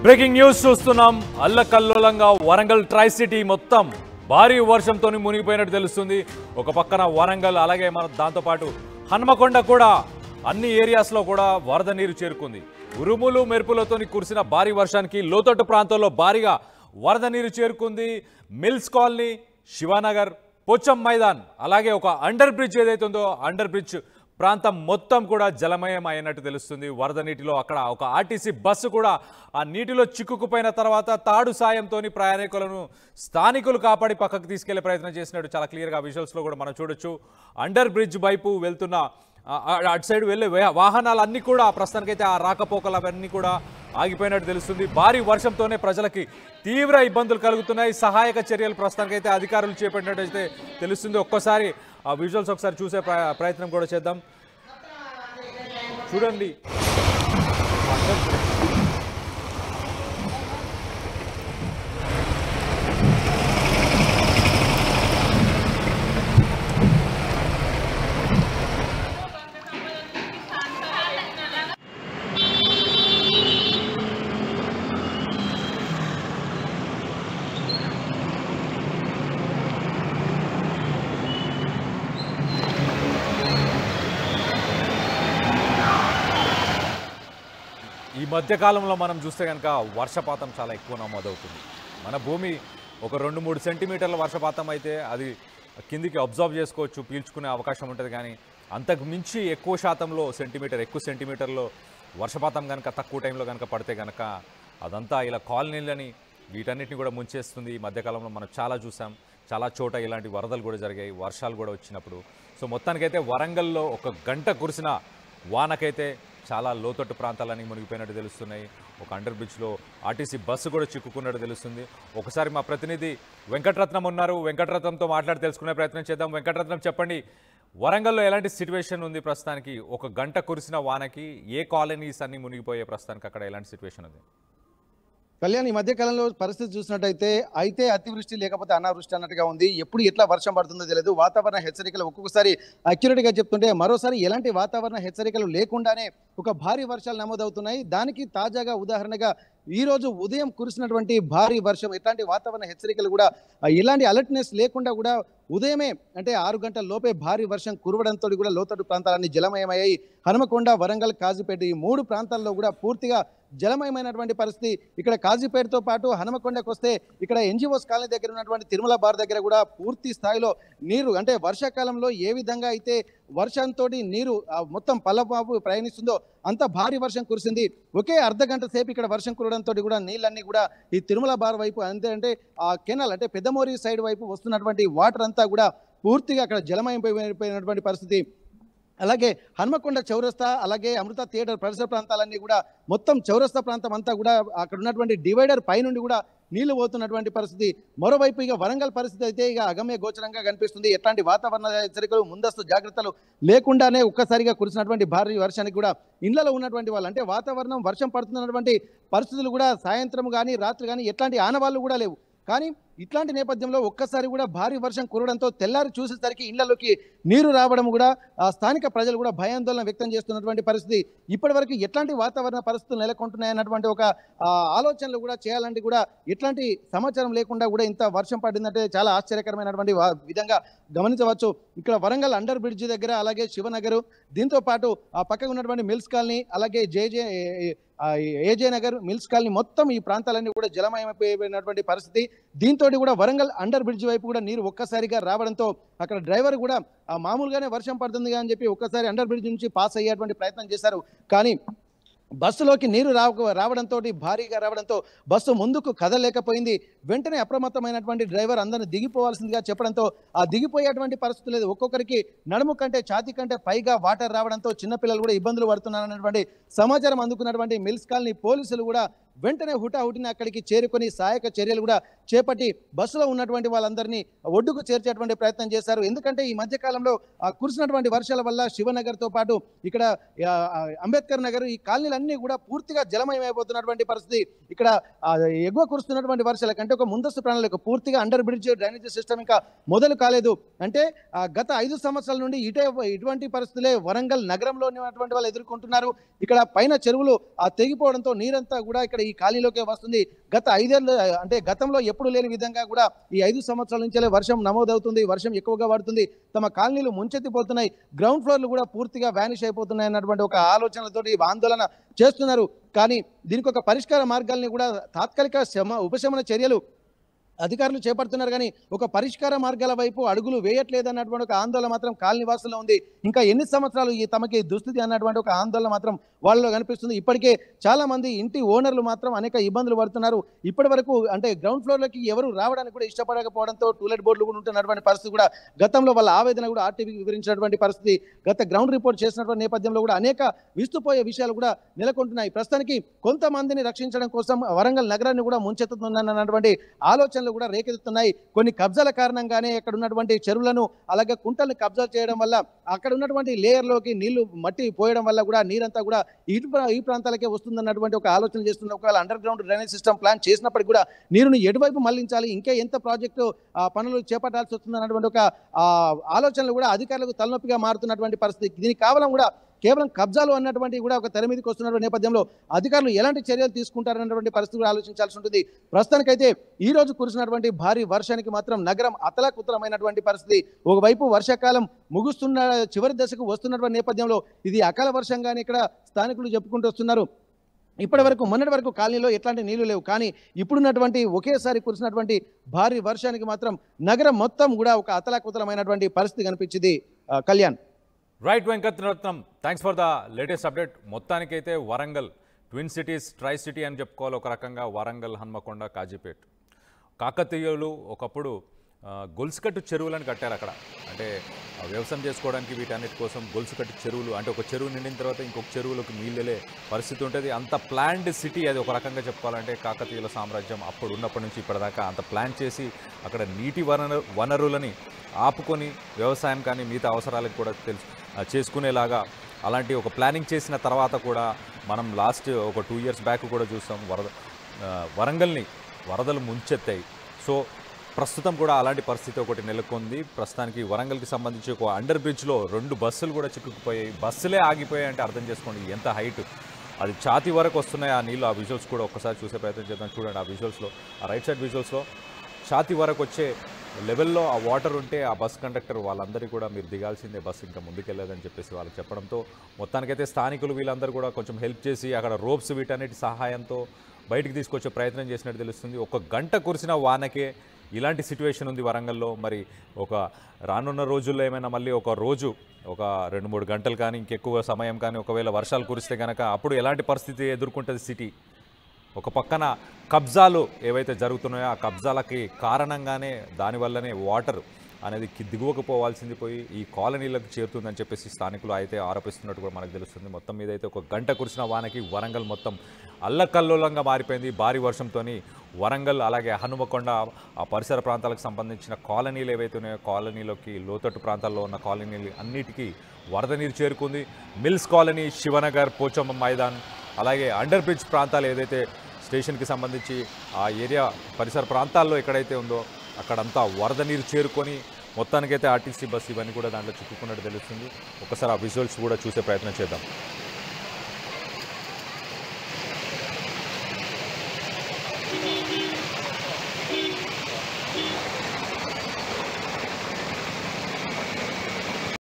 Breaking news చూస్తున్నాం. అల్లకల్లోలంగా Warangal try city మొత్తం భారీ వర్షంతో మునిగిపోయినట్టు తెలుస్తుంది. ఒక పక్కన వరంగల్, అలాగే మన దాంతోపాటు హన్మకొండ కూడా అన్ని ఏరియాస్లో కూడా వరద నీరు చేరుకుంది. ఉరుములు మెరుపులతో కురిసిన భారీ వర్షానికి లోతట్టు ప్రాంతాల్లో భారీగా వరద నీరు చేరుకుంది. మిల్స్ కాలనీ, శివానగర్, పోచం మైదాన్, అలాగే ఒక అండర్ బ్రిడ్జ్ ఏదైతే ఉందో అండర్ బ్రిడ్జ్ ప్రాంతం మొత్తం కూడా జలమయం అయినట్టు తెలుస్తుంది. వరద నీటిలో అక్కడ ఒక ఆర్టీసీ బస్సు కూడా ఆ నీటిలో చిక్కుకుపోయిన తర్వాత తాడు సాయంతో ప్రయాణికులను స్థానికులు కాపాడి పక్కకు తీసుకెళ్లే ప్రయత్నం చేసినట్టు చాలా క్లియర్గా విజువల్స్లో కూడా మనం చూడొచ్చు. అండర్ బ్రిడ్జ్ వైపు వెళ్తున్న అటు సైడ్ వెళ్ళే వాహనాలన్నీ కూడా ప్రస్తుతానికైతే ఆ రాకపోకలు అవన్నీ కూడా ఆగిపోయినట్టు తెలుస్తుంది. భారీ వర్షంతోనే ప్రజలకి తీవ్ర ఇబ్బందులు కలుగుతున్నాయి. సహాయక చర్యలు ప్రస్తుతానికైతే అధికారులు చేపట్టినట్టయితే తెలుస్తుంది. ఒక్కసారి ఆ విజువల్స్ ఒకసారి చూసే ప్రయత్నం కూడా చేద్దాం. చూడండి, ఈ మధ్యకాలంలో మనం చూస్తే కనుక వర్షపాతం చాలా ఎక్కువ నమోదవుతుంది. మన భూమి ఒక 2-3 సెంటీమీటర్ల వర్షపాతం అయితే అది కిందికి అబ్జర్వ్ చేసుకోవచ్చు, పీల్చుకునే అవకాశం ఉంటుంది. కానీ అంతకు మించి ఎక్కువ శాతంలో ఎక్కువ సెంటీమీటర్లో వర్షపాతం కనుక తక్కువ టైంలో కనుక పడితే కనుక అదంతా ఇలా కాలనీలని వీటన్నిటిని కూడా ముంచేస్తుంది. ఈ మధ్యకాలంలో మనం చాలా చూసాం. చాలా చోట ఇలాంటి వరదలు కూడా జరిగాయి, వర్షాలు కూడా వచ్చినప్పుడు. సో మొత్తానికైతే వరంగల్లో ఒక గంట కురిసిన వానకైతే చాలా లోతట్టు ప్రాంతాలన్నీ మునిగిపోయినట్టు తెలుస్తున్నాయి. ఒక అండర్ బ్రిడ్జ్లో ఆర్టీసీ బస్సు కూడా చిక్కుకున్నట్టు తెలుస్తుంది. ఒకసారి మా ప్రతినిధి వెంకటరత్నం ఉన్నారు, వెంకటరత్నంతో మాట్లాడి తెలుసుకునే ప్రయత్నం చేద్దాం. వెంకటరత్నం, చెప్పండి, వరంగల్లో ఎలాంటి సిచ్యువేషన్ ఉంది ప్రస్తుతానికి? ఒక గంట కురిసిన వానకి ఏ కాలనీస్ అన్ని మునిగిపోయే ప్రస్తుతానికి అక్కడ ఎలాంటి సిచ్యువేషన్ ఉంది? కళ్యాణ్, ఈ మధ్య కాలంలో పరిస్థితి చూసినట్టయితే అతివృష్టి లేకపోతే అనావృష్టి అన్నట్టుగా ఉంది. ఎప్పుడు ఎట్లా వర్షం పడుతుందో తెలియదు. వాతావరణ హెచ్చరికలు ఒక్కొక్కసారి అక్యురేట్గా చెప్తుంటే మరోసారి ఎలాంటి వాతావరణ హెచ్చరికలు లేకుండానే ఒక భారీ వర్షాలు నమోదవుతున్నాయి. దానికి తాజాగా ఉదాహరణగా ఈ రోజు ఉదయం కురిసినటువంటి భారీ వర్షం, ఎట్లాంటి వాతావరణ హెచ్చరికలు కూడా ఎలాంటి అలర్ట్నెస్ లేకుండా కూడా ఉదయమే అంటే 6 గంటల లోపే భారీ వర్షం కురవడంతో కూడా లోతట్టు ప్రాంతాలన్నీ జలమయమయ్యాయి. హనుమకొండ, వరంగల్, కాజీపేట ఈ 3 ప్రాంతాల్లో కూడా పూర్తిగా జలమయమైనటువంటి పరిస్థితి. ఇక్కడ కాజీపేటతో పాటు హనుమకొండకు వస్తే ఇక్కడ ఎన్జిఓస్ కాలనీ దగ్గర ఉన్నటువంటి తిరుమల బార్ దగ్గర కూడా పూర్తి స్థాయిలో నీరు, అంటే వర్షాకాలంలో ఏ విధంగా అయితే వర్షంతో నీరు మొత్తం పల్లపాపు ప్రయాణిస్తుందో అంత భారీ వర్షం కురిసింది. ఒకే అర్ధగంట సేపు ఇక్కడ వర్షం కురవడంతో కూడా నీళ్ళన్నీ కూడా ఈ తిరుమల బార్ వైపు, అంటే ఆ కెనాల్ అంటే పెద్దమోరి సైడ్ వైపు వస్తున్నటువంటి వాటర్ అంతా కూడా పూర్తిగా అక్కడ జలమయమైపోయినటువంటి పరిస్థితి. అలాగే హన్మకొండ చౌరస్తా, అలాగే అమృత థియేటర్ పరిసర ప్రాంతాలన్నీ కూడా మొత్తం చౌరస్తా ప్రాంతం అంతా కూడా అక్కడ ఉన్నటువంటి డివైడర్ పై నుండి కూడా నీళ్లు పోతున్నటువంటి పరిస్థితి. మరోవైపు ఇక వరంగల్ పరిస్థితి అయితే ఇక అగమ్య గోచరంగా కనిపిస్తుంది. ఎట్లాంటి వాతావరణ హెచ్చరికలు, ముందస్తు జాగ్రత్తలు లేకుండానే ఒక్కసారిగా కురిసినటువంటి భారీ వర్షానికి కూడా ఇళ్లలో ఉన్నటువంటి వాళ్ళు, అంటే వాతావరణం వర్షం పడుతున్నటువంటి పరిస్థితులు కూడా సాయంత్రం కానీ రాత్రి కానీ ఎట్లాంటి ఆనవాళ్ళు కూడా లేవు. కానీ ఇట్లాంటి నేపథ్యంలో ఒక్కసారి కూడా భారీ వర్షం కురవడంతో తెల్లారి చూసేసరికి ఇళ్లలోకి నీరు రావడం కూడా స్థానిక ప్రజలు కూడా భయాందోళన వ్యక్తం చేస్తున్నటువంటి పరిస్థితి. ఇప్పటివరకు ఎట్లాంటి వాతావరణ పరిస్థితులు నెలకొంటున్నాయన్నటువంటి ఒక ఆలోచనలు కూడా చేయాలంటే కూడా ఎట్లాంటి సమాచారం లేకుండా కూడా ఇంత వర్షం పడిందంటే చాలా ఆశ్చర్యకరమైనటువంటి విధంగా గమనించవచ్చు. ఇక్కడ వరంగల్ అండర్ బ్రిడ్జ్ దగ్గర, అలాగే శివనగర్, దీంతో పాటు ఆ పక్కన ఉన్నటువంటి మిల్స్ కాలనీ, అలాగే ఏజే నగర్, మిల్స్ కాలనీ మొత్తం ఈ ప్రాంతాలన్నీ కూడా జలమయమైపోయినటువంటి పరిస్థితి. దీంతో కూడా వరంగల్ అండర్ బ్రిడ్జ్ వైపు కూడా నీరు ఒక్కసారిగా రావడంతో అక్కడ డ్రైవర్ కూడా మామూలుగానే వర్షం పడుతుంది అని చెప్పి ఒక్కసారి అండర్ బ్రిడ్జ్ నుంచి పాస్ అయ్యేటువంటి ప్రయత్నం చేశారు. కానీ బస్సులోకి నీరు రావడంతో, భారీగా రావడంతో బస్సు ముందుకు కదలేకపోయింది. వెంటనే అప్రమత్తమైనటువంటి డ్రైవర్ అందరిని దిగిపోవాల్సిందిగా చెప్పడంతో ఆ దిగిపోయేటువంటి పరిస్థితి లేదు. ఒక్కొక్కరికి నడుము కంటే, ఛాతీ కంటే పైగా వాటర్ రావడంతో చిన్నపిల్లలు కూడా ఇబ్బందులు పడుతున్నారన్నటువంటి సమాచారం అందుకున్నటువంటి మిల్స్ కాలనీ పోలీసులు కూడా వెంటనే హుటాహుటిని అక్కడికి చేరుకొని సహాయక చర్యలు కూడా చేపట్టి బస్సులో ఉన్నటువంటి వాళ్ళందరినీ ఒడ్డుకు చేర్చేటువంటి ప్రయత్నం చేశారు. ఎందుకంటే ఈ మధ్యకాలంలో కురిసినటువంటి వర్షాల వల్ల శివనగర్తో పాటు ఇక్కడ అంబేద్కర్ నగర్, ఈ కాలనీలన్నీ కూడా పూర్తిగా జలమయమైపోతున్నటువంటి పరిస్థితి. ఇక్కడ ఎగువ కురుస్తున్నటువంటి వర్షాల కంటే ఒక ముందస్తు ప్రణాళిక పూర్తిగా అండర్ బ్రిడ్జ్ డ్రైనేజ్ సిస్టమ్ ఇంకా మొదలు కాలేదు. అంటే గత 5 సంవత్సరాల నుండి ఇటువంటి పరిస్థితులే వరంగల్ నగరంలో ఉన్నటువంటి వాళ్ళు ఎదుర్కొంటున్నారు. ఇక్కడ పైన చెరువులు తెగిపోవడంతో నీరంతా కూడా ఇక్కడ ఈ కాలనీలోకే వస్తుంది. గత 5 ఏళ్ళు అంటే గతంలో ఎప్పుడు లేని విధంగా కూడా ఈ 5 సంవత్సరాల నుంచే వర్షం నమోదవుతుంది. వర్షం ఎక్కువగా పడుతుంది. తమ కాలనీలు ముంచెత్తిపోతున్నాయి. గ్రౌండ్ ఫ్లోర్లు కూడా పూర్తిగా వ్యానిష్ అయిపోతున్నాయి అన్నటువంటి ఒక ఆలోచనలతోటి ఆందోళన చేస్తున్నారు. కానీ దీనికి ఒక పరిష్కార మార్గాల్ని కూడా తాత్కాలిక ఉపశమన చర్యలు అధికారులు చేపడుతున్నారు. కానీ ఒక పరిష్కార మార్గాల వైపు అడుగులు వేయట్లేదు అన్నటువంటి ఒక ఆందోళన మాత్రం కాలనీవాసుల్లో ఉంది. ఇంకా ఎన్ని సంవత్సరాలు ఈ తమకి దుస్థితి అన్నటువంటి ఒక ఆందోళన మాత్రం వాళ్ళలో కనిపిస్తుంది. ఇప్పటికే చాలా మంది ఇంటి ఓనర్లు మాత్రం అనేక ఇబ్బందులు పడుతున్నారు. ఇప్పటి వరకు అంటే గ్రౌండ్ ఫ్లోర్లకి ఎవరు రావడానికి కూడా ఇష్టపడకపోవడంతో టూలెట్ బోర్డులు కూడా ఉంటున్నటువంటి పరిస్థితి కూడా గతంలో వాళ్ళ ఆవేదన కూడా ఆర్టీవీకి వివరించినటువంటి పరిస్థితి గత గ్రౌండ్ రిపోర్ట్ చేసినటువంటి నేపథ్యంలో కూడా అనేక విస్తుపోయే విషయాలు కూడా నెలకొంటున్నాయి. ప్రస్తుతానికి కొంతమందిని రక్షించడం కోసం వరంగల్ నగరాన్ని కూడా ముంచెత్తుతున్నటువంటి ఆలోచన కూడా రేకెత్తుతున్నాయి. కొన్ని కబ్జాల కారణంగానే అక్కడ ఉన్నటువంటి చెరువులను అలాగే కుంటలను కబ్జా చేయడం వల్ల అక్కడ ఉన్నటువంటి లేయర్లోకి నీళ్లు మట్టి పోయడం వల్ల కూడా నీరంతా కూడా ఈ ప్రాంతాలకే వస్తుందన్నటువంటి ఒక ఆలోచన చేస్తున్న ఒకవేళ under ground drainage system plan చేసినప్పటికీ కూడా నీరుని ఎటువైపు మళ్లించాలి, ఇంకా ఎంత ప్రాజెక్టు పనులు చేపట్టాల్సి వస్తుందన్నటువంటి ఒక ఆలోచనలు కూడా అధికారులకు తలనొప్పిగా మారుతున్నటువంటి పరిస్థితి. దీనికి కేవలం కబ్జాలు అన్నటువంటి కూడా ఒక తెర మీదకి వస్తున్నటువంటి నేపథ్యంలో అధికారులు ఎలాంటి చర్యలు తీసుకుంటారన్నటువంటి పరిస్థితి కూడా ఆలోచించాల్సి ఉంటుంది. ప్రస్తుతానికైతే ఈ రోజు కురిసినటువంటి భారీ వర్షానికి మాత్రం నగరం అతలాకుతలమైనటువంటి పరిస్థితి. ఒకవైపు వర్షాకాలం ముగుస్తున్న చివరి దశకు వస్తున్నటువంటి నేపథ్యంలో ఇది అకాల వర్షంగానే ఇక్కడ స్థానికులు చెప్పుకుంటూ వస్తున్నారు. ఇప్పటి వరకు మొన్నటి వరకు కాలనీలో ఎట్లాంటి నీళ్లు లేవు. కానీ ఇప్పుడున్నటువంటి ఒకేసారి కురిసినటువంటి భారీ వర్షానికి మాత్రం నగరం మొత్తం కూడా ఒక అతలాకుతలమైనటువంటి పరిస్థితి కనిపించింది. Kalyan. Right Venkataratnam, thanks for the latest update. మొత్తానికైతే Warangal twin cities, tri city అని చెప్పుకోవాలి ఒక రకంగా. వరంగల్, హన్మకొండ, కాజీపేట్. కాకతీయులు ఒకప్పుడు గొలుసుకట్టు చెరువులను కట్టారు అక్కడ. అంటే వ్యవసాయం చేసుకోవడానికి వీటన్నిటి కోసం గొలుసుకట్టు చెరువులు, అంటే ఒక చెరువు నిండిన తర్వాత ఇంకొక చెరువులకు నీళ్ళే పరిస్థితి ఉంటుంది. అంత ప్లాన్డ్ సిటీ అది ఒక రకంగా చెప్పుకోవాలంటే. కాకతీయుల సామ్రాజ్యం అప్పుడు ఉన్నప్పటి నుంచి ఇప్పటిదాకా అంత ప్లాన్ చేసి అక్కడ నీటి వనరులని ఆపుకొని వ్యవసాయం కానీ మిగతా అవసరాలకు కూడా చేసుకునేలాగా అలాంటి ఒక ప్లానింగ్ చేసిన తర్వాత కూడా మనం లాస్ట్ ఒక 2 years బ్యాక్ కూడా చూసాం వరంగల్ని వరదలు ముంచెత్తాయి. సో ప్రస్తుతం కూడా అలాంటి పరిస్థితి ఒకటి నెలకొంది. ప్రస్తుతానికి వరంగల్కి సంబంధించి ఒక అండర్ బ్రిడ్జ్లో 2 బస్సులు కూడా చిక్కుకుపోయాయి. బస్సులే ఆగిపోయాయి అంటే అర్థం చేసుకోండి ఎంత హైట్. అది ఛాతీ వరకు వస్తున్నాయి ఆ నీళ్ళు. ఆ విజువల్స్ కూడా ఒక్కసారి చూసే ప్రయత్నం చేద్దాం. చూడండి ఆ విజువల్స్లో, ఆ రైట్ సైడ్ విజువల్స్లో ఛాతీ వరకు వచ్చే లెవెల్లో ఆ వాటర్ ఉంటే ఆ బస్ కండక్టర్ వాళ్ళందరికీ కూడా మీరు దిగాల్సిందే, బస్సు ఇంకా ముందుకెళ్ళలేదని చెప్పేసి వాళ్ళకి చెప్పడంతో మొత్తానికైతే స్థానికులు వీళ్ళందరూ కూడా కొంచెం హెల్ప్ చేసి అక్కడ రోప్స్ వీటన్నిటి సహాయంతో బయటికి తీసుకొచ్చే ప్రయత్నం చేసినట్టు తెలుస్తుంది. 1 గంట కురిసిన వానకే ఇలాంటి సిచ్యువేషన్ ఉంది వరంగల్లో. మరి ఒక రానున్న రోజుల్లో ఏమైనా మళ్ళీ ఒక రోజు ఒక 2-3 గంటలు కానీ ఇంకెక్కువ సమయం కానీ ఒకవేళ వర్షాలు కురిస్తే కనుక అప్పుడు ఎలాంటి పరిస్థితి ఎదుర్కొంటుంది సిటీ? ఒక పక్కన కబ్జాలు ఏవైతే జరుగుతున్నాయో ఆ కబ్జాలకి కారణంగానే దానివల్లనే వాటర్ అనేది దిగువకు పోవాల్సింది పోయి ఈ కాలనీలకు చేరుతుందని చెప్పేసి స్థానికులు అయితే ఆరోపిస్తున్నట్టు కూడా మనకు తెలుస్తుంది. మొత్తం మీద అయితే 1 గంట కురిసిన వానకి వరంగల్ మొత్తం అల్లకల్లోలంగా మారిపోయింది. భారీ వర్షంతో వరంగల్ అలాగే హనుమకొండ ఆ పరిసర ప్రాంతాలకు సంబంధించిన కాలనీలు ఏవైతే ఉన్నాయో కాలనీలోకి లోతట్టు ప్రాంతాల్లో ఉన్న కాలనీలు అన్నిటికీ వరద నీరు చేరుకుంది. మిల్స్ కాలనీ, శివనగర్, పోచమ్మ మైదాన్ అలాగే అండర్ బ్రిడ్జ్ ప్రాంతాలు ఏదైతే స్టేషన్కి సంబంధించి ఆ ఏరియా పరిసర ప్రాంతాల్లో ఎక్కడైతే ఉందో అక్కడంతా వరద నీరు చేరుకొని మొత్తానికైతే ఆర్టీసీ బస్సు ఇవన్నీ కూడా దాంట్లో చిక్కుకున్నట్టు తెలుస్తుంది. ఒకసారి ఆ విజువల్స్ కూడా చూసే ప్రయత్నం చేద్దాం.